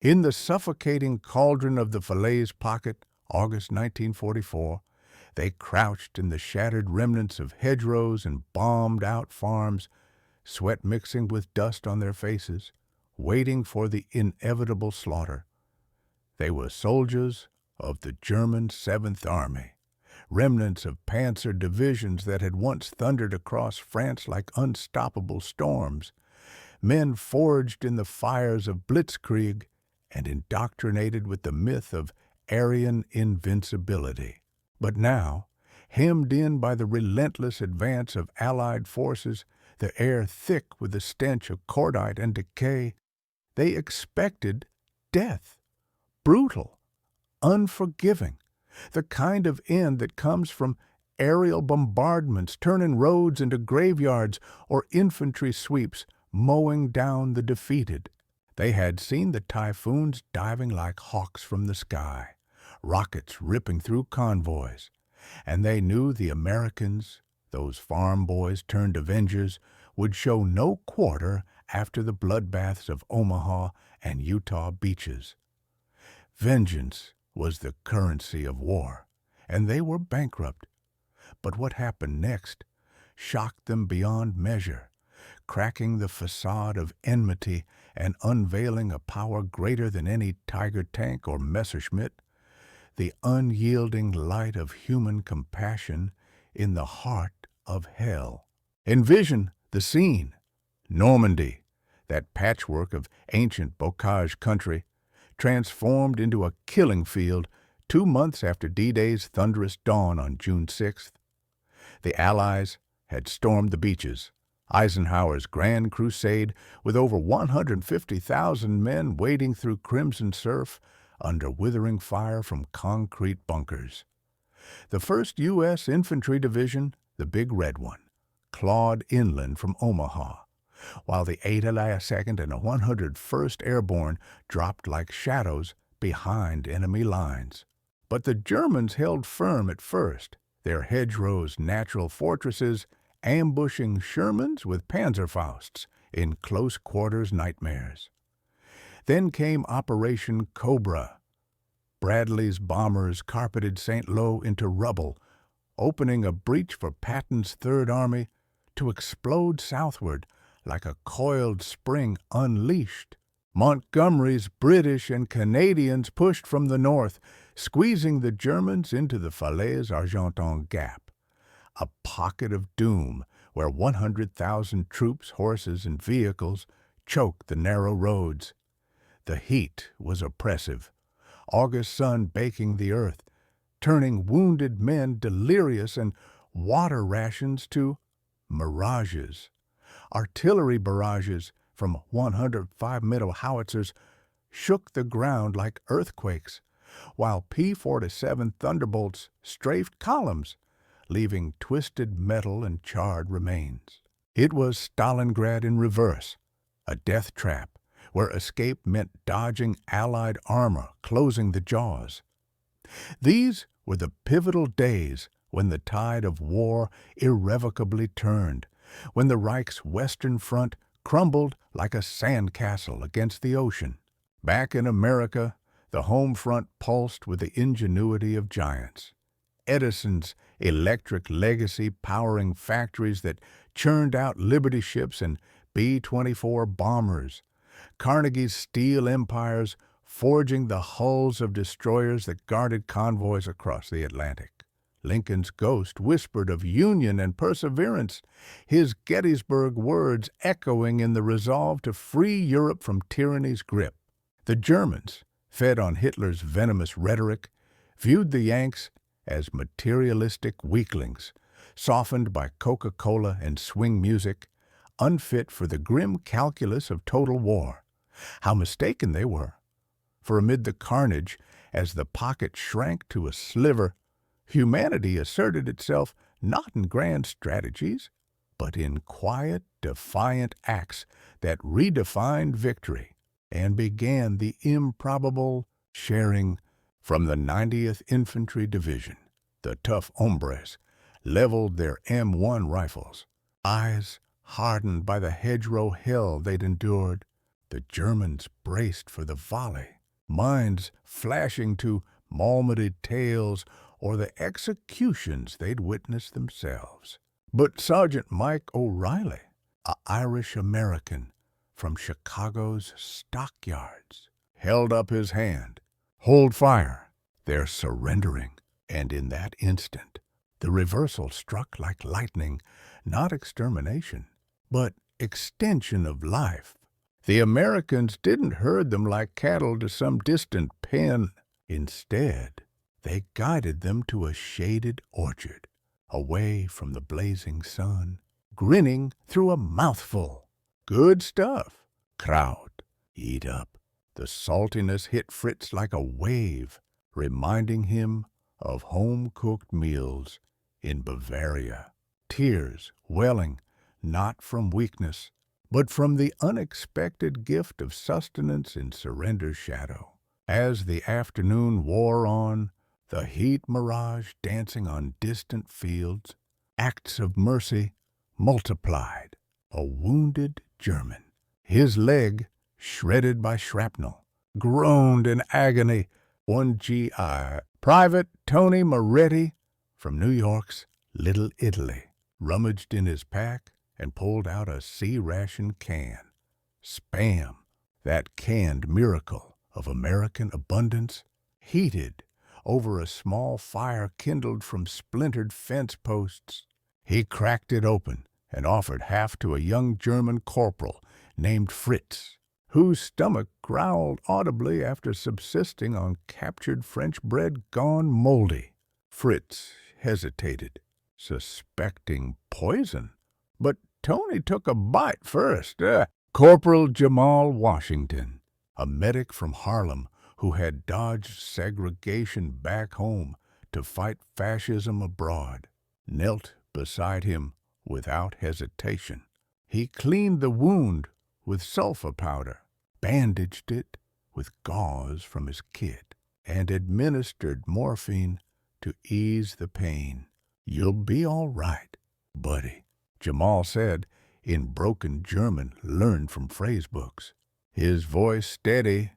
In the suffocating cauldron of the Falaise pocket, August 1944, they crouched in the shattered remnants of hedgerows and bombed-out farms, sweat mixing with dust on their faces, waiting for the inevitable slaughter. They were soldiers of the German Seventh Army, remnants of panzer divisions that had once thundered across France like unstoppable storms, men forged in the fires of blitzkrieg and indoctrinated with the myth of Aryan invincibility. But now, hemmed in by the relentless advance of Allied forces, the air thick with the stench of cordite and decay, they expected death, brutal, unforgiving, the kind of end that comes from aerial bombardments turning roads into graveyards or infantry sweeps mowing down the defeated. They had seen the typhoons diving like hawks from the sky, rockets ripping through convoys, and they knew the Americans, those farm boys turned avengers, would show no quarter after the bloodbaths of Omaha and Utah beaches. Vengeance was the currency of war, and they were bankrupt. But what happened next shocked them beyond measure, cracking the facade of enmity and unveiling a power greater than any Tiger tank or Messerschmitt, the unyielding light of human compassion in the heart of hell. Envision the scene. Normandy, that patchwork of ancient bocage country, transformed into a killing field 2 months after D-Day's thunderous dawn on June 6th. The Allies had stormed the beaches, Eisenhower's grand crusade with over 150,000 men wading through crimson surf under withering fire from concrete bunkers. The 1st U.S. Infantry Division, the Big Red One, clawed inland from Omaha, while the 82nd and 101st Airborne dropped like shadows behind enemy lines. But the Germans held firm at first, their hedgerows natural fortresses ambushing Shermans with Panzerfausts in close quarters nightmares. Then came Operation Cobra. Bradley's bombers carpeted St. Lo into rubble, opening a breach for Patton's Third Army to explode southward like a coiled spring unleashed. Montgomery's British and Canadians pushed from the north, squeezing the Germans into the Falaise-Argenton Gap, a pocket of doom where 100,000 troops, horses, and vehicles choked the narrow roads. The heat was oppressive, August sun baking the earth, turning wounded men delirious and water rations to mirages. Artillery barrages from 105mm howitzers shook the ground like earthquakes, while P-47 Thunderbolts strafed columns, leaving twisted metal and charred remains. It was Stalingrad in reverse, a death trap where escape meant dodging Allied armor closing the jaws. These were the pivotal days when the tide of war irrevocably turned, when the Reich's Western Front crumbled like a sandcastle against the ocean. Back in America, the home front pulsed with the ingenuity of giants. Edison's electric legacy powering factories that churned out Liberty ships and B-24 bombers. Carnegie's steel empires forging the hulls of destroyers that guarded convoys across the Atlantic. Lincoln's ghost whispered of union and perseverance, his Gettysburg words echoing in the resolve to free Europe from tyranny's grip. The Germans, fed on Hitler's venomous rhetoric, viewed the Yanks as materialistic weaklings, softened by Coca-Cola and swing music, unfit for the grim calculus of total war. How mistaken they were. For amid the carnage, as the pocket shrank to a sliver, humanity asserted itself not in grand strategies, but in quiet, defiant acts that redefined victory and began the improbable sharing from the 90th Infantry Division. The tough hombres leveled their M1 rifles, eyes hardened by the hedgerow hell they'd endured. The Germans braced for the volley, minds flashing to malmeted tales or the executions they'd witnessed themselves. But Sergeant Mike O'Reilly, a Irish-American from Chicago's stockyards, held up his hand. "Hold fire! They're surrendering." And in that instant, the reversal struck like lightning, not extermination, but extension of life. The Americans didn't herd them like cattle to some distant pen. Instead, they guided them to a shaded orchard, away from the blazing sun, grinning through a mouthful. Good stuff. Kraut. Eat up. The saltiness hit Fritz like a wave, reminding him of home-cooked meals in Bavaria. Tears welling, not from weakness, but from the unexpected gift of sustenance in surrender's shadow. As the afternoon wore on, the heat mirage dancing on distant fields, acts of mercy multiplied. A wounded German, his leg shredded by shrapnel, groaned in agony. One GI, Private Tony Moretti from New York's Little Italy, rummaged in his pack and pulled out a C-ration can. Spam, that canned miracle of American abundance, heated over a small fire kindled from splintered fence posts. He cracked it open and offered half to a young German corporal named Fritz, whose stomach growled audibly after subsisting on captured French bread gone moldy. Fritz hesitated, suspecting poison, but Tony took a bite first. Corporal Jamal Washington, a medic from Harlem who had dodged segregation back home to fight fascism abroad, knelt beside him without hesitation. He cleaned the wound with sulfur powder, bandaged it with gauze from his kit, and administered morphine to ease the pain. "You'll be all right, buddy," Jamal said in broken German learned from phrase books, his voice steady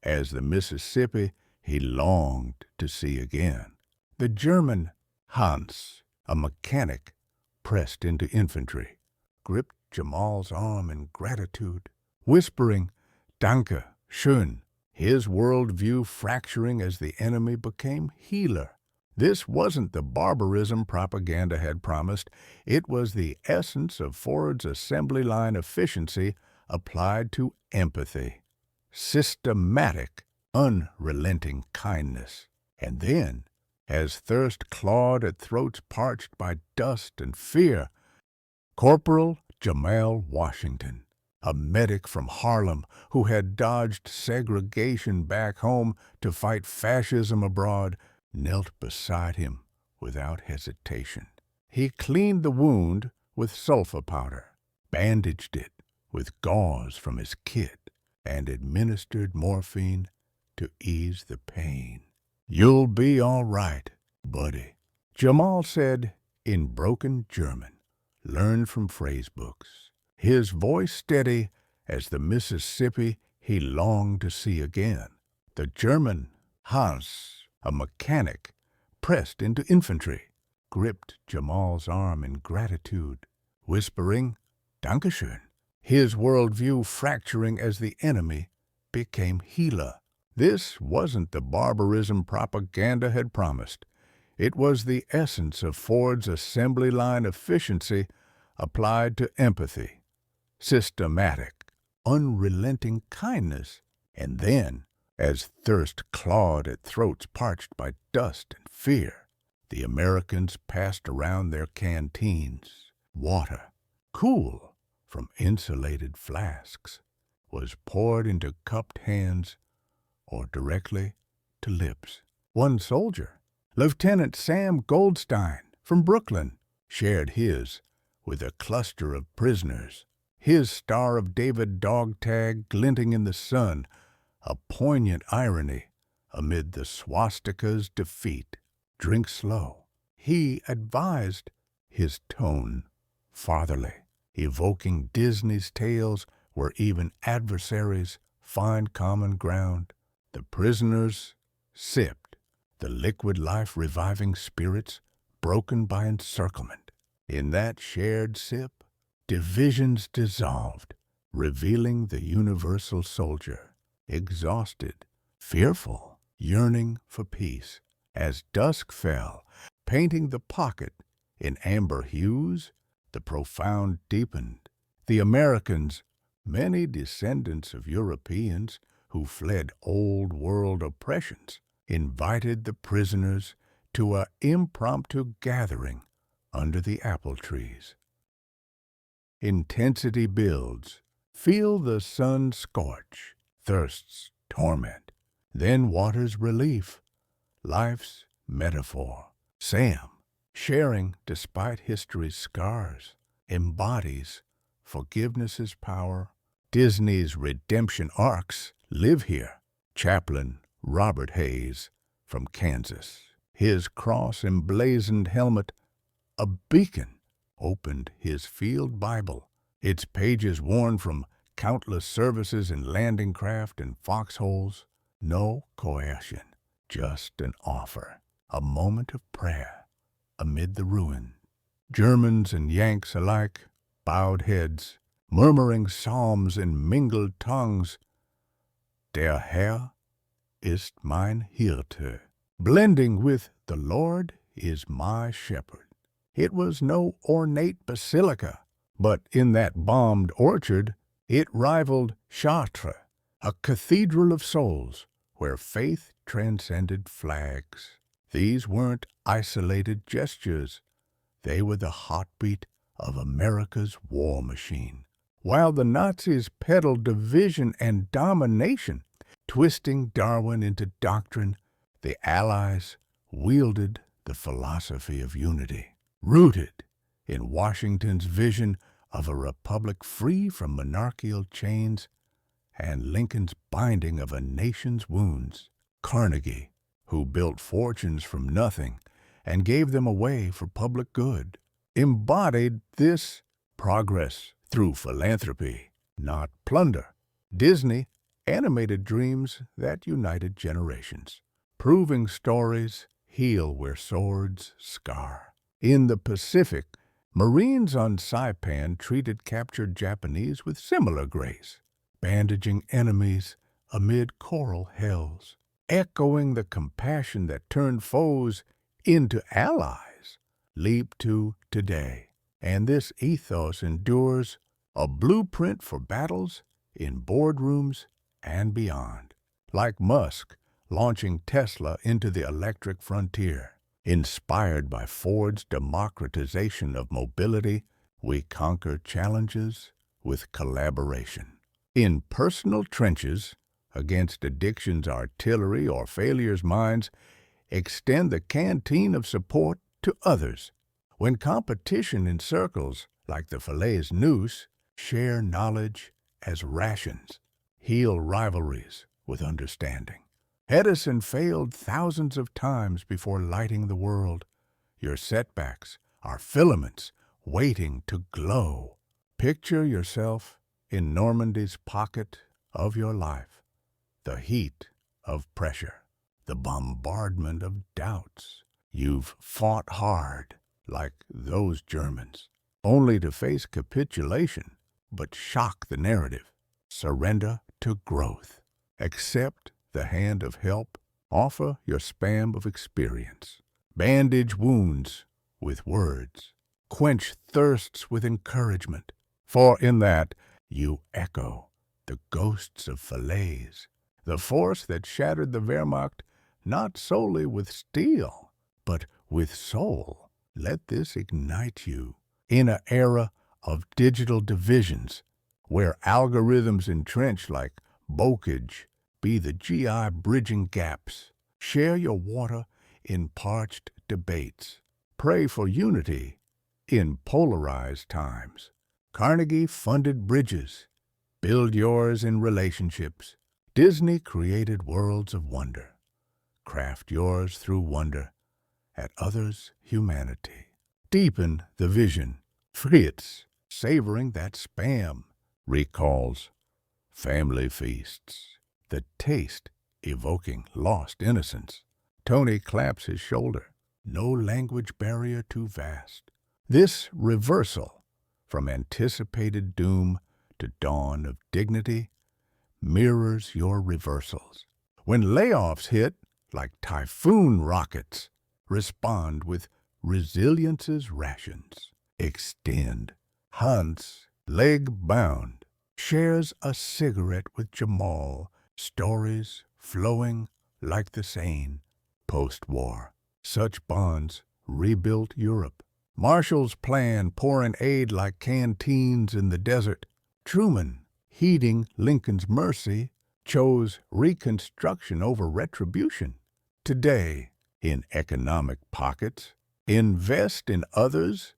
as the Mississippi he longed to see again. The German, Hans, a mechanic, pressed into infantry, gripped Jamal's arm in gratitude, whispering, "Danke, schön," his worldview fracturing as the enemy became healer. This wasn't the barbarism propaganda had promised. It was the essence of Ford's assembly line efficiency applied to empathy. Systematic, unrelenting kindness. And then, as thirst clawed at throats parched by dust and fear, Corporal Jamal Washington, a medic from Harlem who had dodged segregation back home to fight fascism abroad, knelt beside him without hesitation. He cleaned the wound with sulfur powder, bandaged it with gauze from his kit, and administered morphine to ease the pain. "You'll be all right, buddy," Jamal said in broken German, learned from phrase books, his voice steady as the Mississippi he longed to see again. The German, Hans, a mechanic, pressed into infantry, gripped Jamal's arm in gratitude, whispering, "Dankeschön," his worldview fracturing as the enemy became healer. This wasn't the barbarism propaganda had promised. It was the essence of Ford's assembly line efficiency applied to empathy, systematic, unrelenting kindness. And then, as thirst clawed at throats parched by dust and fear, the Americans passed around their canteens. Water, cool from insulated flasks, was poured into cupped hands or directly to lips. One soldier, Lieutenant Sam Goldstein from Brooklyn, shared his with a cluster of prisoners, his Star of David dog tag glinting in the sun, a poignant irony amid the swastika's defeat. "Drink slow," he advised, his tone fatherly, evoking Disney's tales where even adversaries find common ground. The prisoners sipped the liquid life-reviving spirits broken by encirclement. In that shared sip, divisions dissolved, revealing the universal soldier, exhausted, fearful, yearning for peace. As dusk fell, painting the pocket in amber hues, the profound deepened. The Americans, many descendants of Europeans who fled old-world oppressions, invited the prisoners to an impromptu gathering under the apple trees. Intensity builds. Feel the sun scorch, thirst's torment, then water's relief, life's metaphor. Sam, sharing despite history's scars, embodies forgiveness's power. Disney's redemption arcs live here. Chaplain Robert Hayes from Kansas, his cross-emblazoned helmet a beacon, opened his field Bible, its pages worn from countless services in landing craft and foxholes. No coercion, just an offer, a moment of prayer amid the ruin. Germans and Yanks alike, bowed heads, murmuring psalms in mingled tongues. Der Herr ist mein Hirte, blending with the Lord is my shepherd. It was no ornate basilica, but in that bombed orchard it rivaled Chartres, a cathedral of souls where faith transcended flags. These weren't isolated gestures. They were the heartbeat of America's war machine. While the Nazis peddled division and domination, twisting Darwin into doctrine, the Allies wielded the philosophy of unity, rooted in Washington's vision of a republic free from monarchical chains and Lincoln's binding of a nation's wounds. Carnegie, who built fortunes from nothing and gave them away for public good, embodied this progress through philanthropy, not plunder. Disney animated dreams that united generations, proving stories heal where swords scar. In the Pacific, Marines on Saipan treated captured Japanese with similar grace, bandaging enemies amid coral hells, echoing the compassion that turned foes into allies. Leap to today, and this ethos endures, a blueprint for battles in boardrooms and beyond. Like Musk launching Tesla into the electric frontier, inspired by Ford's democratization of mobility, we conquer challenges with collaboration. In personal trenches, against addiction's artillery or failure's mines, extend the canteen of support to others. When competition encircles, like the Falaise noose, share knowledge as rations, heal rivalries with understanding. Edison failed thousands of times before lighting the world. Your setbacks are filaments waiting to glow. Picture yourself in Normandy's pocket of your life, the heat of pressure, the bombardment of doubts. You've fought hard, like those Germans, only to face capitulation, but shock the narrative. Surrender to growth. Accept the hand of help. Offer your spam of experience. Bandage wounds with words. Quench thirsts with encouragement. For in that you echo the ghosts of Falaise, the force that shattered the Wehrmacht not solely with steel, but with soul. Let this ignite you in an era of digital divisions, where algorithms entrench like bocage. Be the GI bridging gaps. Share your water in parched debates. Pray for unity in polarized times. Carnegie funded bridges. Build yours in relationships. Disney created worlds of wonder. Craft yours through wonder at others' humanity. Deepen the vision. Fritz, savoring that spam recalls family feasts, the taste evoking lost innocence. Tony claps his shoulder. No language barrier too vast. This reversal from anticipated doom to dawn of dignity mirrors your reversals. When layoffs hit, like typhoon rockets, respond with resilience's rations. Extend. Hans, leg bound, shares a cigarette with Jamal, stories flowing like the Seine. Post-war, such bonds rebuilt Europe. Marshall's plan pouring aid like canteens in the desert. Truman, heeding Lincoln's mercy, chose reconstruction over retribution. Today, in economic pockets, invest in others,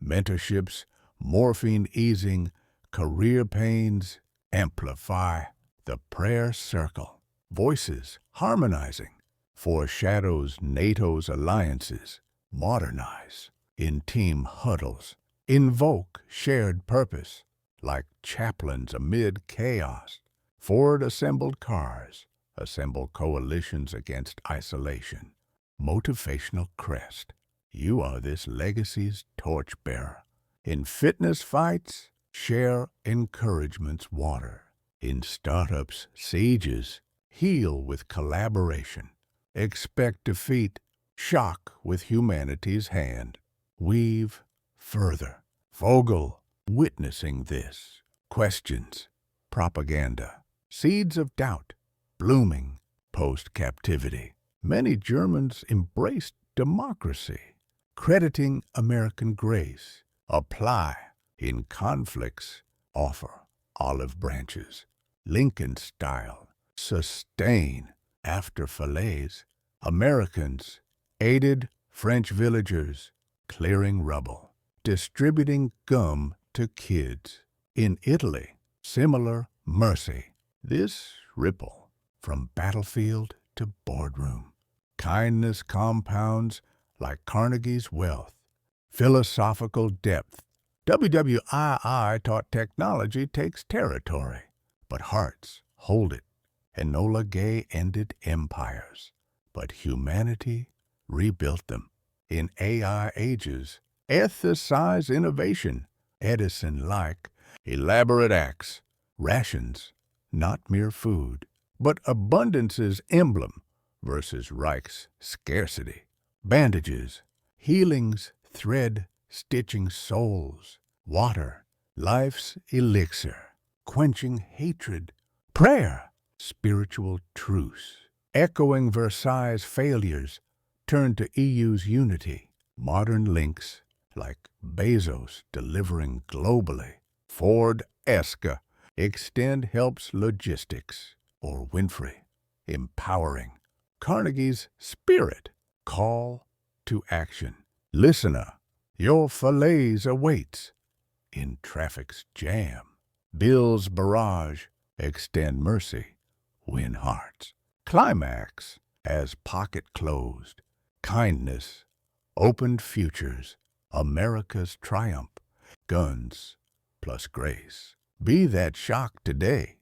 mentorships, morphine easing, career pains, amplify the prayer circle, voices harmonizing, foreshadows NATO's alliances, modernize in team huddles, invoke shared purpose like chaplains amid chaos. Ford assembled cars, assemble coalitions against isolation. Motivational crest, you are this legacy's torchbearer. In fitness fights, share encouragement's water. In startups' sieges, heal with collaboration. Expect defeat, shock with humanity's hand. Weave further. Vogel, witnessing this. Questions, propaganda, seeds of doubt, blooming post-captivity. Many Germans embraced democracy, crediting American grace. Apply in conflicts, offer olive branches. Lincoln style, sustain. After Falaise, Americans aided French villagers, clearing rubble, distributing gum to kids. In Italy, similar mercy. This ripple from battlefield to boardroom. Kindness compounds like Carnegie's wealth. Philosophical depth. WWII taught technology takes territory, but hearts hold it. Enola Gay ended empires, but humanity rebuilt them. In AI ages, ethicize innovation. Edison-like elaborate acts, rations, not mere food, but abundance's emblem versus Reich's scarcity. Bandages, healing's thread stitching souls. Water, life's elixir, quenching hatred. Prayer, spiritual truce. Echoing Versailles' failures, turn to EU's unity. Modern links like Bezos delivering globally. Ford Esca, extend helps logistics. Or Winfrey, empowering. Carnegie's spirit, call to action. Listener, your Falaise awaits. In traffic's jam, Bill's barrage, extend mercy, win hearts. Climax, as pocket closed, kindness, opened futures, America's triumph, guns plus grace. Be that shock today,